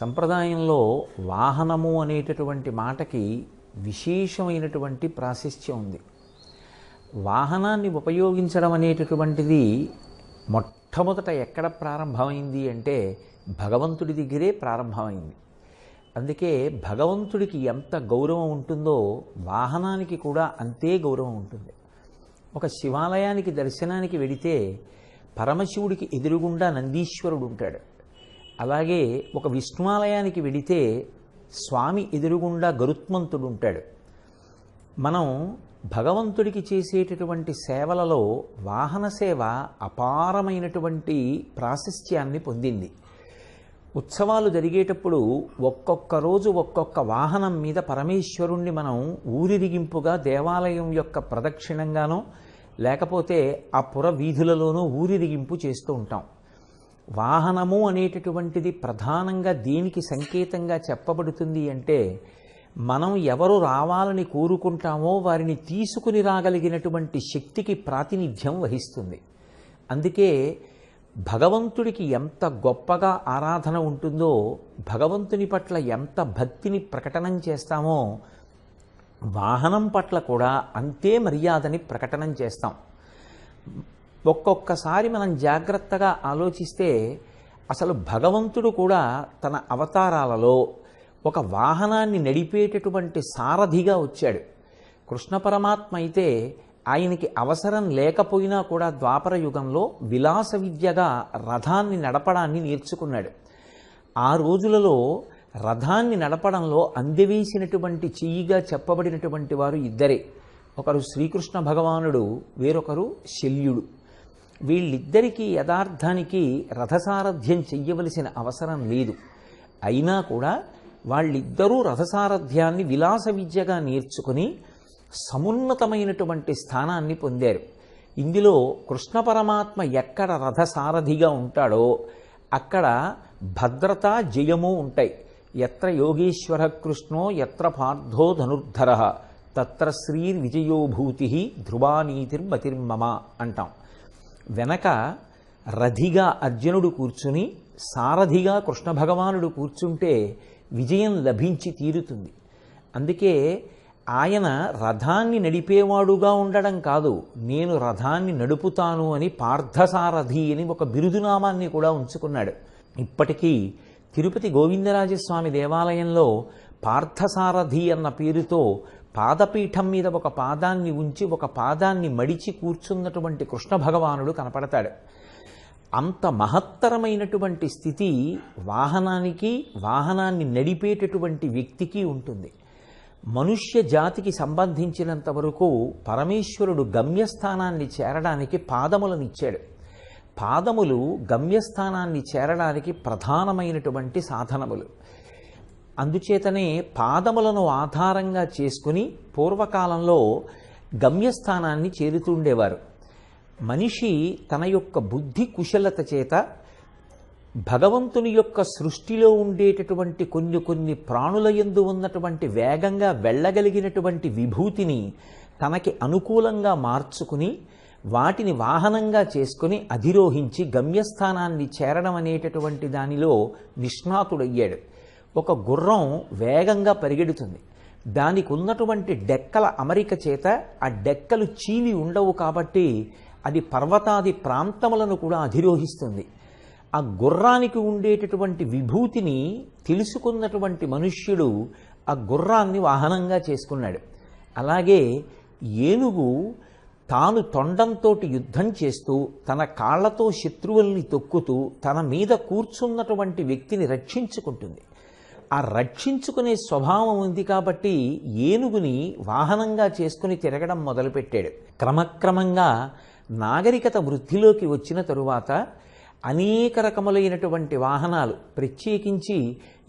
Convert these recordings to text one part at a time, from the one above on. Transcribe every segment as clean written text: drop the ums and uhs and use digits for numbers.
సంప్రదాయంలో వాహనము అనేటటువంటి మాటకి విశేషమైనటువంటి ప్రాశస్త్యం ఉంది. వాహనాన్ని ఉపయోగించడం అనేటటువంటిది మొట్టమొదట ఎక్కడ ప్రారంభమైంది అంటే భగవంతుడి దగ్గరే ప్రారంభమైంది. అందుకే భగవంతుడికి ఎంత గౌరవం ఉంటుందో వాహనానికి కూడా అంతే గౌరవం ఉంటుంది. ఒక శివాలయానికి దర్శనానికి వెడితే పరమశివుడికి ఎదురుగుండా నందీశ్వరుడు ఉంటాడు. అలాగే ఒక విష్ణువాలయానికి వెడితే స్వామి ఎదురుగుండా గరుత్మంతుడు ఉంటాడు. మనం భగవంతుడికి చేసేటటువంటి సేవలలో వాహన సేవ అపారమైనటువంటి ప్రాశస్త్యాన్ని పొందింది. ఉత్సవాలు జరిగేటప్పుడు ఒక్కొక్క రోజు ఒక్కొక్క వాహనం మీద పరమేశ్వరుణ్ణి మనం ఊరిరిగింపుగా దేవాలయం యొక్క ప్రదక్షిణంగానో లేకపోతే ఆ పుర వీధులలోనూ ఊరిరిగింపు చేస్తూ ఉంటాం. వాహనము అనేటటువంటిది ప్రధానంగా దేనికి సంకేతంగా చెప్పబడుతుంది అంటే మనం ఎవరు రావాలని కోరుకుంటామో వారిని తీసుకుని రాగలిగినటువంటి శక్తికి ప్రాతినిధ్యం వహిస్తుంది. అందుకే భగవంతుడికి ఎంత గొప్పగా ఆరాధన ఉంటుందో, భగవంతుని పట్ల ఎంత భక్తిని ప్రకటనం చేస్తామో వాహనం పట్ల కూడా అంతే మర్యాదని ప్రకటనం చేస్తాం. ఒక్కొక్కసారి మనం జాగ్రత్తగా ఆలోచిస్తే అసలు భగవంతుడు కూడా తన అవతారాలలో ఒక వాహనాన్ని నడిపేటటువంటి సారథిగా వచ్చాడు. కృష్ణ పరమాత్మ అయితే ఆయనకి అవసరం లేకపోయినా కూడా ద్వాపర యుగంలో విలాస విద్యగా రథాన్ని నడపడాన్ని నేర్చుకున్నాడు. ఆ రోజులలో రథాన్ని నడపడంలో అందవేసినటువంటి చెయ్యిగా చెప్పబడినటువంటి వారు ఇద్దరే. ఒకరు శ్రీకృష్ణ భగవానుడు, వేరొకరు శల్యుడు. వీళ్ళిద్దరికీ యథార్థానికి రథసారథ్యం చెయ్యవలసిన అవసరం లేదు. అయినా కూడా వాళ్ళిద్దరూ రథసారథ్యాన్ని విలాస విద్యగా నేర్చుకుని సమున్నతమైనటువంటి స్థానాన్ని పొందారు. ఇందులో కృష్ణ పరమాత్మ ఎక్కడ రథసారథిగా ఉంటాడో అక్కడ భద్రత జయము ఉంటాయి. ఎత్ర యోగేశ్వర కృష్ణో ఎత్ర పార్థో ధనుర్ధర తత్ర శ్రీర్ విజయోభూతి ధ్రువానీతిర్మతిర్మమ అంటాం. వెనక రథిగా అర్జునుడు కూర్చుని సారథిగా కృష్ణ భగవానుడు కూర్చుంటే విజయం లభించి తీరుతుంది. అందుకే ఆయన రథాన్ని నడిపేవాడుగా ఉండడం కాదు, నేను రథాన్ని నడుపుతాను అని పార్థసారథి అని ఒక బిరుదునామాన్ని కూడా ఉంచుకున్నాడు. ఇప్పటికీ తిరుపతి గోవిందరాజస్వామి దేవాలయంలో పార్థసారథి అన్న పేరుతో పాదపీఠం మీద ఒక పాదాన్ని ఉంచి ఒక పాదాన్ని మడిచి కూర్చున్నటువంటి కృష్ణ భగవానుడు కనపడతాడు. అంత మహత్తరమైనటువంటి స్థితి వాహనానికి, వాహనాన్ని నడిపేటటువంటి వ్యక్తికి ఉంటుంది. మనుష్య జాతికి సంబంధించినంత వరకు పరమేశ్వరుడు గమ్యస్థానాన్ని చేరడానికి పాదములనిచ్చాడు. పాదములు గమ్యస్థానాన్ని చేరడానికి ప్రధానమైనటువంటి సాధనములు. అందుచేతనే పాదములను ఆధారంగా చేసుకుని పూర్వకాలంలో గమ్యస్థానాన్ని చేరుతుండేవారు. మనిషి తన యొక్క బుద్ధి కుశలత చేత భగవంతుని యొక్క సృష్టిలో ఉండేటటువంటి కొన్ని ప్రాణుల యందు ఉన్నటువంటి వేగంగా వెళ్ళగలిగినటువంటి విభూతిని తనకి అనుకూలంగా మార్చుకుని వాటిని వాహనంగా చేసుకుని అధిరోహించి గమ్యస్థానాన్ని చేరడం అనేటటువంటి దానిలో నిష్ణాతుడయ్యాడు. ఒక గుర్రం వేగంగా పరిగెడుతుంది. దానికి ఉన్నటువంటి డెక్కల అమరిక చేత ఆ డెక్కలు చీలి ఉండవు కాబట్టి అది పర్వతాది ప్రాంతములను కూడా అధిరోహిస్తుంది. ఆ గుర్రానికి ఉండేటటువంటి విభూతిని తెలుసుకున్నటువంటి మనుష్యుడు ఆ గుర్రాన్ని వాహనంగా చేసుకున్నాడు. అలాగే ఏనుగు తాను తొండంతో యుద్ధం చేస్తూ తన కాళ్లతో శత్రువుల్ని తొక్కుతూ తన మీద కూర్చున్నటువంటి వ్యక్తిని రక్షించుకుంటుంది. ఆ రక్షించుకునే స్వభావం ఉంది కాబట్టి ఏనుగుని వాహనంగా చేసుకుని తిరగడం మొదలుపెట్టాడు. క్రమక్రమంగా నాగరికత వృద్ధిలోకి వచ్చిన తరువాత అనేక రకములైనటువంటి వాహనాలు, ప్రత్యేకించి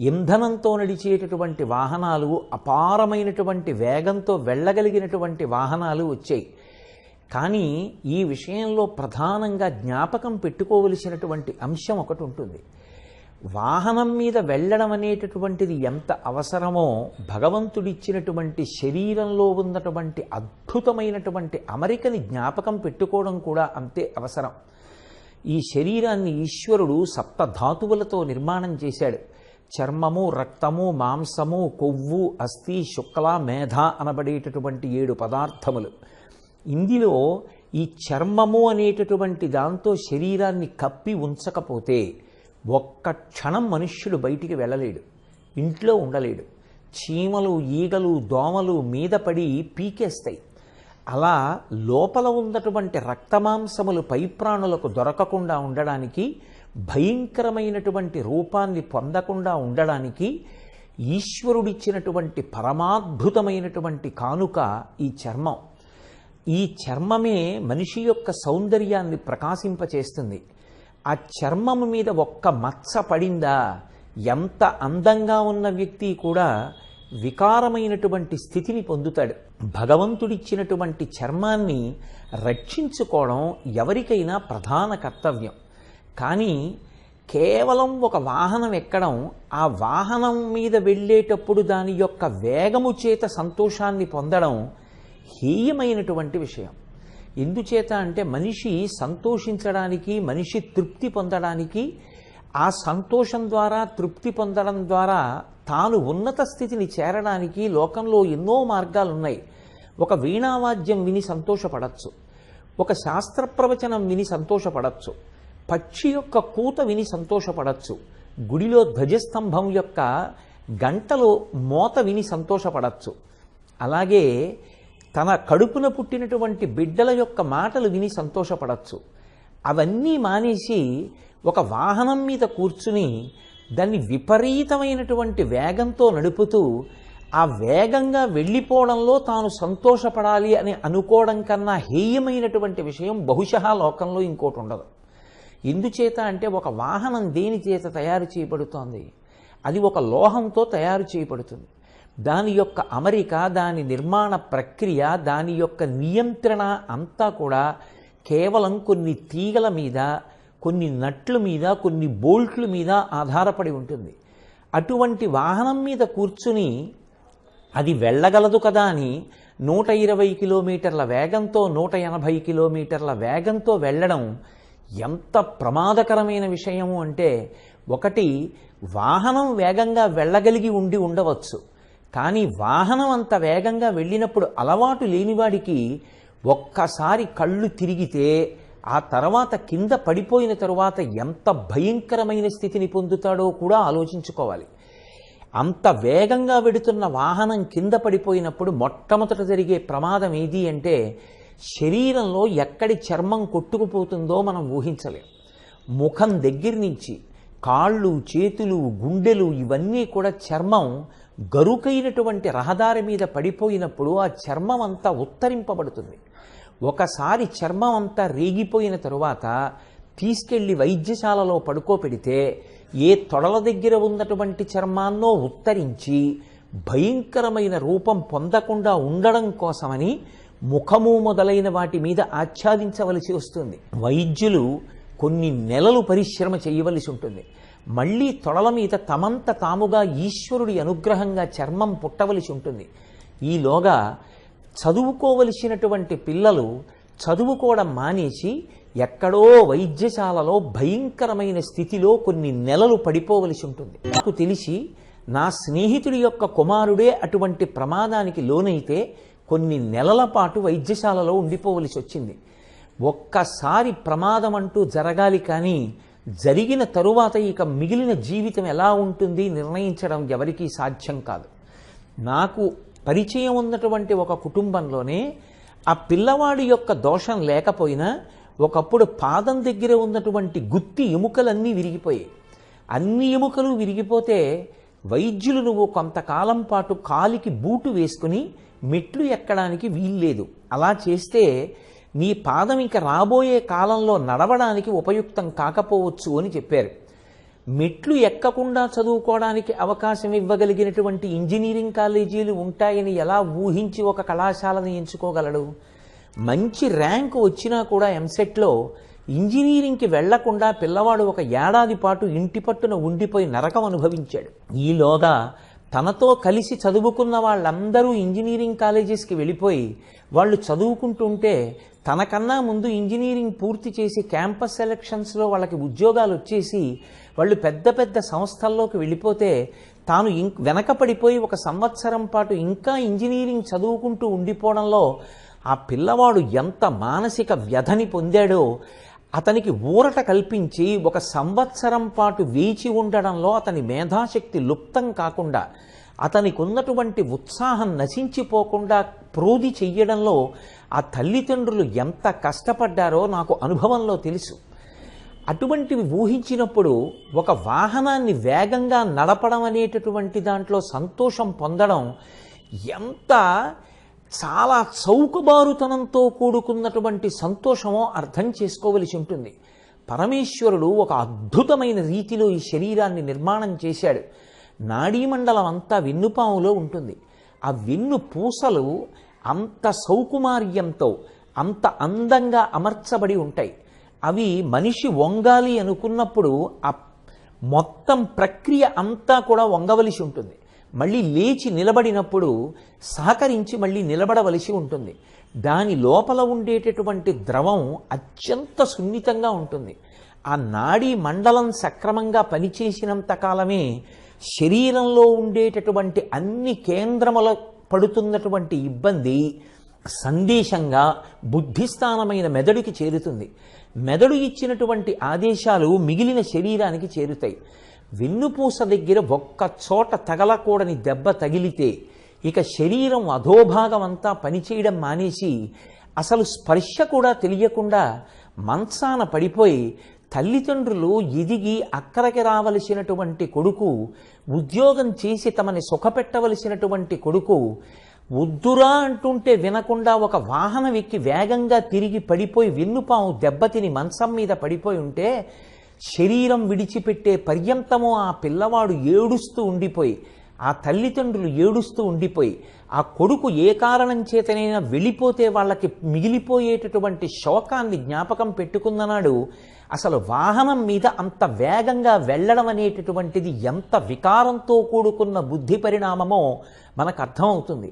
ఇంధనంతో నడిచేటటువంటి వాహనాలు, అపారమైనటువంటి వేగంతో వెళ్ళగలిగినటువంటి వాహనాలు వచ్చాయి. కానీ ఈ విషయంలో ప్రధానంగా జ్ఞాపకం పెట్టుకోవలసినటువంటి అంశం ఒకటి ఉంటుంది. వాహనం మీద వెళ్ళడం అనేటటువంటిది ఎంత అవసరమో భగవంతుడిచ్చినటువంటి శరీరంలో ఉన్నటువంటి అద్భుతమైనటువంటి అమరికని జ్ఞాపకం పెట్టుకోవడం కూడా అంతే అవసరం. ఈ శరీరాన్ని ఈశ్వరుడు సప్తధాతువులతో నిర్మాణం చేశాడు. చర్మము, రక్తము, మాంసము, కొవ్వు, అస్థి, శుక్ల, మేధ అనబడేటటువంటి 7 పదార్థములు. ఇందులో ఈ చర్మము అనేటటువంటి దాంతో శరీరాన్ని కప్పి ఉంచకపోతే ఒక్క క్షణం మనుష్యుడు బయటికి వెళ్ళలేడు, ఇంట్లో ఉండలేడు. చీమలు, ఈగలు, దోమలు మీద పడి పీకేస్తాయి. అలా లోపల ఉన్నటువంటి రక్తమాంసములు పై ప్రాణులకు దొరకకుండా ఉండడానికి, భయంకరమైనటువంటి రూపాన్ని పొందకుండా ఉండడానికి ఈశ్వరుడిచ్చినటువంటి పరమాద్భుతమైనటువంటి కానుక ఈ చర్మం. ఈ చర్మమే మనిషి యొక్క సౌందర్యాన్ని ప్రకాశింపచేస్తుంది. ఆ చర్మము మీద ఒక్క మచ్చ పడిందా ఎంత అందంగా ఉన్న వ్యక్తి కూడా వికారమైనటువంటి స్థితిని పొందుతాడు. భగవంతుడిచ్చినటువంటి చర్మాన్ని రక్షించుకోవడం ఎవరికైనా ప్రధాన కర్తవ్యం. కానీ కేవలం ఒక వాహనం ఎక్కడం, ఆ వాహనం మీద వెళ్ళేటప్పుడు దాని యొక్క వేగము చేత సంతోషాన్ని పొందడం హేయమైనటువంటి విషయం. ఎందుచేత అంటే మనిషి సంతోషించడానికి, మనిషి తృప్తి పొందడానికి, ఆ సంతోషం ద్వారా, తృప్తి పొందడం ద్వారా తాను ఉన్నత స్థితిని చేరడానికి లోకంలో ఎన్నో మార్గాలు ఉన్నాయి. ఒక వీణావాద్యం విని సంతోషపడచ్చు, ఒక శాస్త్ర ప్రవచనం విని సంతోషపడచ్చు, పక్షి యొక్క కూత విని సంతోషపడచ్చు, గుడిలో ధ్వజస్తంభం యొక్క గంటలో మోత విని సంతోషపడచ్చు, అలాగే తన కడుపున పుట్టినటువంటి బిడ్డల యొక్క మాటలు విని సంతోషపడచ్చు. అవన్నీ మానేసి ఒక వాహనం మీద కూర్చుని దాన్ని విపరీతమైనటువంటి వేగంతో నడుపుతూ ఆ వేగంగా వెళ్ళిపోవడంలో తాను సంతోషపడాలి అని అనుకోవడం కన్నా హేయమైనటువంటి విషయం బహుశಃ లోకంలో ఇంకోటి ఉండదు. ఎందుచేత అంటే ఒక వాహనం దేని చేత తయారు చేయబడుతోంది? అది ఒక లోహంతో తయారు చేయబడుతుంది. దాని యొక్క అమరిక, దాని నిర్మాణ ప్రక్రియ, దాని యొక్క నియంత్రణ అంతా కూడా కేవలం కొన్ని తీగల మీద, కొన్ని నట్ల మీద, కొన్ని బోల్ట్ల మీద ఆధారపడి ఉంటుంది. అటువంటి వాహనం మీద కూర్చుని అది వెళ్ళగలదు కదా అని 120 కిలోమీటర్ల వేగంతో, 180 కిలోమీటర్ల వేగంతో వెళ్ళడం ఎంత ప్రమాదకరమైన విషయము అంటే, ఒకటి వాహనం వేగంగా వెళ్ళగలిగి ఉండవచ్చు, కానీ వాహనం అంత వేగంగా వెళ్ళినప్పుడు అలవాటు లేనివాడికి ఒక్కసారి కళ్ళు తిరిగితే ఆ తర్వాత కింద పడిపోయిన తరువాత ఎంత భయంకరమైన స్థితిని పొందుతాడో కూడా ఆలోచించుకోవాలి. అంత వేగంగా వెడుతున్న వాహనం కింద పడిపోయినప్పుడు మొట్టమొదట జరిగే ప్రమాదం ఏది అంటే, శరీరంలో ఎక్కడి చర్మం కొట్టుకుపోతుందో మనం ఊహించలేం. ముఖం దగ్గర నుంచి కాళ్ళు, చేతులు, గుండెలు ఇవన్నీ కూడా చర్మం గరుకైనటువంటి రహదారి మీద పడిపోయినప్పుడు ఆ చర్మం అంతా ఉత్తరింపబడుతుంది. ఒకసారి చర్మం అంతా రేగిపోయిన తరువాత తీసుకెళ్లి వైద్యశాలలో పడుకోపెడితే ఏ తొడల దగ్గర ఉన్నటువంటి చర్మాన్నో ఉత్తరించి భయంకరమైన రూపం పొందకుండా ఉండడం కోసమని ముఖము మొదలైన వాటి మీద ఆచ్ఛాదించవలసి వస్తుంది. వైద్యులు కొన్ని నెలలు పరిశ్రమ చేయవలసి ఉంటుంది. మళ్ళీ తొడల మీద తమంత తాముగా ఈశ్వరుడి అనుగ్రహంగా చర్మం పుట్టవలసి ఉంటుంది. ఈలోగా చదువుకోవలసినటువంటి పిల్లలు చదువుకోవడం మానేసి ఎక్కడో వైద్యశాలలో భయంకరమైన స్థితిలో కొన్ని నెలలు పడిపోవలసి ఉంటుంది. నాకు తెలిసి నా స్నేహితుడి యొక్క కుమారుడే అటువంటి ప్రమాదానికి లోనైతే కొన్ని నెలల పాటు వైద్యశాలలో ఉండిపోవలసి వచ్చింది. ఒక్కసారి ప్రమాదం అంటూ జరగాలి, కానీ జరిగిన తరువాత ఇక మిగిలిన జీవితం ఎలా ఉంటుంది నిర్ణయించడం ఎవరికీ సాధ్యం కాదు. నాకు పరిచయం ఉన్నటువంటి ఒక కుటుంబంలోనే ఆ పిల్లవాడి యొక్క దోషం లేకపోయినా ఒకప్పుడు పాదం దగ్గర ఉన్నటువంటి గుత్తి ఎముకలన్నీ విరిగిపోయాయి. అన్ని ఎముకలు విరిగిపోతే వైద్యులు నువ్వు కొంతకాలం పాటు కాలికి బూటు వేసుకుని మెట్లు ఎక్కడానికి వీల్లేదు, అలా చేస్తే నీ పాదం ఇక రాబోయే కాలంలో నడవడానికి ఉపయుక్తం కాకపోవచ్చు అని చెప్పారు. మెట్లు ఎక్కకుండా చదువుకోవడానికి అవకాశం ఇవ్వగలిగినటువంటి ఇంజనీరింగ్ కాలేజీలు ఉంటాయని ఎలా ఊహించి ఒక కళాశాలను ఎంచుకోగలడు? మంచి ర్యాంకు వచ్చినా కూడా ఎంసెట్లో ఇంజనీరింగ్కి వెళ్లకుండా పిల్లవాడు 1 ఏడాది పాటు ఇంటి పట్టున ఉండిపోయి నరకం అనుభవించాడు. ఈలోగా తనతో కలిసి చదువుకున్న వాళ్ళందరూ ఇంజనీరింగ్ కాలేజెస్కి వెళ్ళిపోయి వాళ్ళు చదువుకుంటుంటే తనకన్నా ముందు ఇంజనీరింగ్ పూర్తి చేసి క్యాంపస్ సెలక్షన్స్లో వాళ్ళకి ఉద్యోగాలు వచ్చేసి వాళ్ళు పెద్ద పెద్ద సంస్థల్లోకి వెళ్ళిపోతే తాను వెనకపడిపోయి 1 సంవత్సరం పాటు ఇంకా ఇంజనీరింగ్ చదువుకుంటూ ఉండిపోవడంలో ఆ పిల్లవాడు ఎంత మానసిక వ్యధని పొందాడో అతనికి ఊరట కల్పించి 1 సంవత్సరం పాటు వేచి ఉండడంలో అతని మేధాశక్తి లుప్తం కాకుండా అతనికి ఉన్నటువంటి ఉత్సాహం నశించిపోకుండా ప్రోది చెయ్యడంలో ఆ తల్లిదండ్రులు ఎంత కష్టపడ్డారో నాకు అనుభవంలో తెలుసు. అటువంటివి ఊహించినప్పుడు ఒక వాహనాన్ని వేగంగా నడపడం అనేటటువంటి దాంట్లో సంతోషం పొందడం ఎంత చాలా చౌకబారుతనంతో కూడుకున్నటువంటి సంతోషమో అర్థం చేసుకోవలసి ఉంటుంది. పరమేశ్వరుడు ఒక అద్భుతమైన రీతిలో ఈ శరీరాన్ని నిర్మాణం చేశాడు. నాడీమండలం అంతా వెన్నుపాములో ఉంటుంది. ఆ వెన్ను పూసలు అంత సౌకుమార్యంతో అంత అందంగా అమర్చబడి ఉంటాయి. అవి మనిషి వంగాలి అనుకున్నప్పుడు ఆ మొత్తం ప్రక్రియ అంతా కూడా వంగవలసి ఉంటుంది. మళ్ళీ లేచి నిలబడినప్పుడు సహకరించి మళ్ళీ నిలబడవలసి ఉంటుంది. దాని లోపల ఉండేటటువంటి ద్రవం అత్యంత సున్నితంగా ఉంటుంది. ఆ నాడీ మండలం సక్రమంగా పనిచేసినంత కాలమే శరీరంలో ఉండేటటువంటి అన్ని కేంద్రముల పడుతున్నటువంటి ఇబ్బంది సందేశంగా బుద్ధిస్థానమైన మెదడుకి చేరుతుంది. మెదడు ఇచ్చినటువంటి ఆదేశాలు మిగిలిన శరీరానికి చేరుతాయి. వెన్నుపూస దగ్గర ఒక్క చోట తగలకూడని దెబ్బ తగిలితే ఇక శరీరం అధోభాగం అంతా పనిచేయడం మానేసి అసలు స్పర్శ కూడా తెలియకుండా మంచాన పడిపోయి తల్లిదండ్రులు ఎదిగి అక్కడికి రావలసినటువంటి కొడుకు, ఉద్యోగం చేసి తమని సుఖపెట్టవలసినటువంటి కొడుకు వద్దురా అంటుంటే వినకుండా ఒక వాహనం ఎక్కి వేగంగా తిరిగి పడిపోయి వెన్నుపాము దెబ్బతిని మంచం మీద పడిపోయి ఉంటే శరీరం విడిచిపెట్టే పర్యంతమో ఆ పిల్లవాడు ఏడుస్తూ ఉండిపోయి, ఆ తల్లిదండ్రులు ఏడుస్తూ ఉండిపోయి, ఆ కొడుకు ఏ కారణం చేతనైనా వెళ్ళిపోతే వాళ్ళకి మిగిలిపోయేటటువంటి శోకాన్ని జ్ఞాపకం పెట్టుకున్ననాడు అసలు వాహనం మీద అంత వేగంగా వెళ్ళడం అనేటటువంటిది ఎంత వికారంతో కూడుకున్న బుద్ధి పరిణామమో మనకు అర్థమవుతుంది.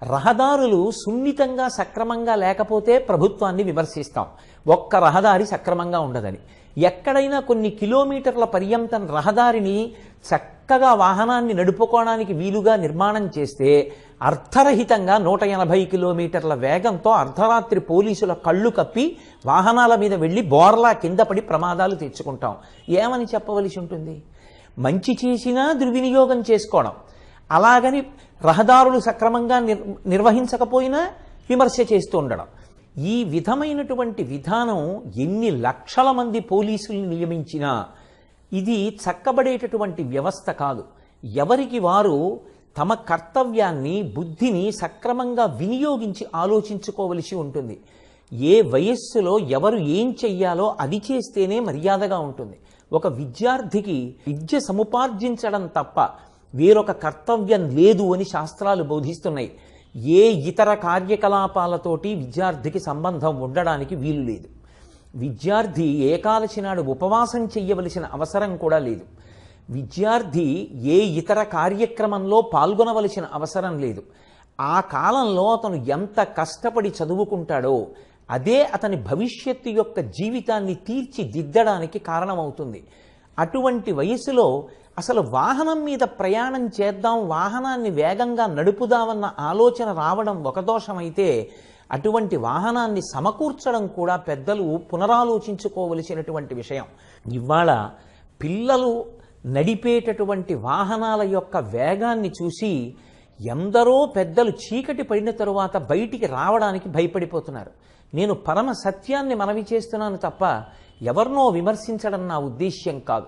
రహదారులు సున్నితంగా సక్రమంగా లేకపోతే ప్రభుత్వాన్ని విమర్శిస్తాం, ఒక్క రహదారి సక్రమంగా ఉండదని. ఎక్కడైనా కొన్ని కిలోమీటర్ల పర్యంతం రహదారిని చక్కగా వాహనాన్ని నడుపుకోవడానికి వీలుగా నిర్మాణం చేస్తే అర్థరహితంగా 180 కిలోమీటర్ల వేగంతో అర్ధరాత్రి పోలీసుల కళ్ళు కప్పి వాహనాల మీద వెళ్ళి బోర్లా కింద పడి ప్రమాదాలు తెచ్చుకుంటాం. ఏమని చెప్పవలసి ఉంటుంది? మంచి చేసినా దుర్వినియోగం చేసుకోవడం, అలాగని రహదారులు సక్రమంగా నిర్వహించకపోయినా విమర్శ చేస్తూ ఉండడం. ఈ విధమైనటువంటి విధానం ఎన్ని లక్షల మంది పోలీసుల్ని నియమించినా ఇది చక్కబడేటటువంటి వ్యవస్థ కాదు. ఎవరికి వారు తమ కర్తవ్యాన్ని, బుద్ధిని సక్రమంగా వినియోగించి ఆలోచించుకోవలసి ఉంటుంది. ఏ వయస్సులో ఎవరు ఏం చెయ్యాలో అది చేస్తేనే మర్యాదగా ఉంటుంది. ఒక విద్యార్థికి విద్య సముపార్జించడం తప్ప వేరొక కర్తవ్యం లేదు అని శాస్త్రాలు బోధిస్తున్నాయి. ఏ ఇతర కార్యకలాపాలతోటి విద్యార్థికి సంబంధం ఉండడానికి వీలు లేదు. విద్యార్థి ఏకాదశి నాడు ఉపవాసం చెయ్యవలసిన అవసరం కూడా లేదు. విద్యార్థి ఏ ఇతర కార్యక్రమంలో పాల్గొనవలసిన అవసరం లేదు. ఆ కాలంలో అతను ఎంత కష్టపడి చదువుకుంటాడో అదే అతని భవిష్యత్తు యొక్క జీవితాన్ని తీర్చిదిద్దడానికి కారణమవుతుంది. అటువంటి వయసులో అసలు వాహనం మీద ప్రయాణం చేద్దాం, వాహనాన్ని వేగంగా నడుపుదామన్న ఆలోచన రావడం ఒక దోషమైతే అటువంటి వాహనాన్ని సమకూర్చడం కూడా పెద్దలు పునరాలోచించుకోవలసినటువంటి విషయం. ఇవాళ పిల్లలు నడిపేటటువంటి వాహనాల యొక్క వేగాన్ని చూసి ఎందరో పెద్దలు చీకటి పడిన తరువాత బయటికి రావడానికి భయపడిపోతున్నారు. నేను పరమ సత్యాన్ని మనవి చేస్తున్నాను తప్ప ఎవరినో విమర్శించడం నా ఉద్దేశ్యం కాదు.